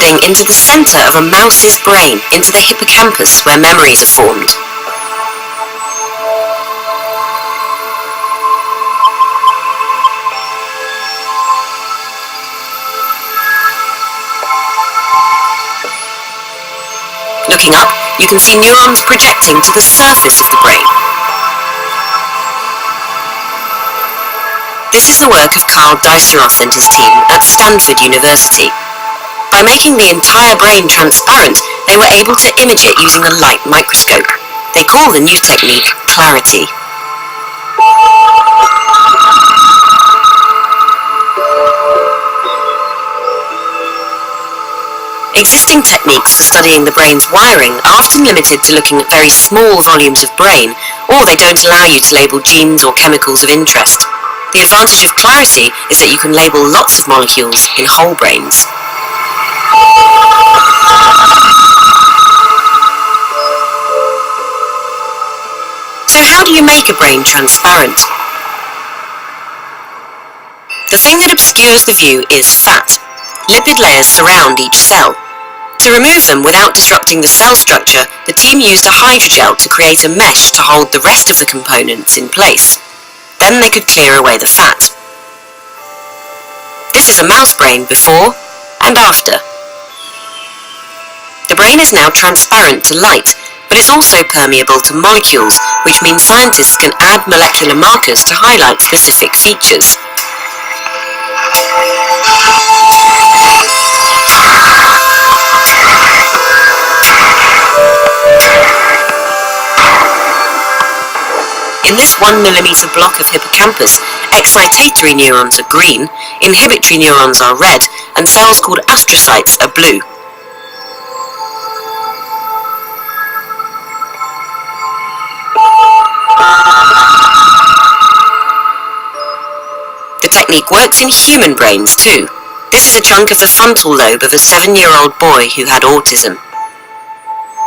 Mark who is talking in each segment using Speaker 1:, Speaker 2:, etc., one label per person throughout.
Speaker 1: scanning into the center of a mouse's brain, into the hippocampus where memories are formed. Looking up, you can see neurons projecting to the surface of the brain. This is the work of Carl Deiseroth and his team at Stanford University. By making the entire brain transparent, they were able to image it using a light microscope. They call the new technique clarity. Existing techniques for studying the brain's wiring are often limited to looking at very small volumes of brain, or they don't allow you to label genes or chemicals of interest. The advantage of clarity is that you can label lots of molecules in whole brains. So how do you make a brain transparent? The thing that obscures the view is fat. Lipid layers surround each cell. To remove them without disrupting the cell structure, the team used a hydrogel to create a mesh to hold the rest of the components in place. Then they could clear away the fat. This is a mouse brain before and after. The brain is now transparent to light, but is also permeable to molecules, which means scientists can add molecular markers to highlight specific features. In this 1 millimeter block of hippocampus, excitatory neurons are green, inhibitory neurons are red, and cells called astrocytes are blue. The technique works in human brains too. This is a chunk of the frontal lobe of a 7-year-old boy who had autism.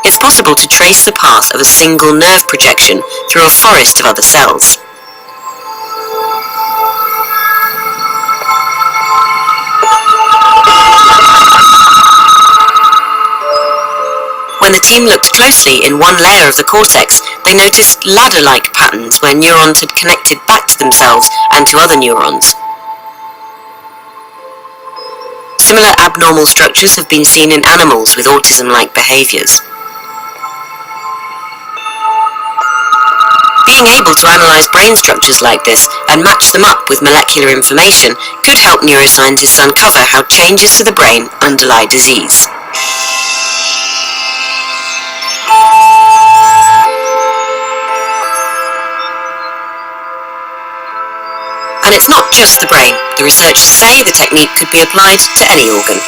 Speaker 1: It's possible to trace the path of a single nerve projection through a forest of other cells. When the team looked closely in one layer of the cortex, they noticed ladder-like patterns where neurons had connected back to themselves and to other neurons. Similar abnormal structures have been seen in animals with autism-like behaviors. Being able to analyze brain structures like this and match them up with molecular information could help neuroscientists uncover how changes to the brain underlie disease. And it's not just the brain. The researchers say the technique could be applied to any organ.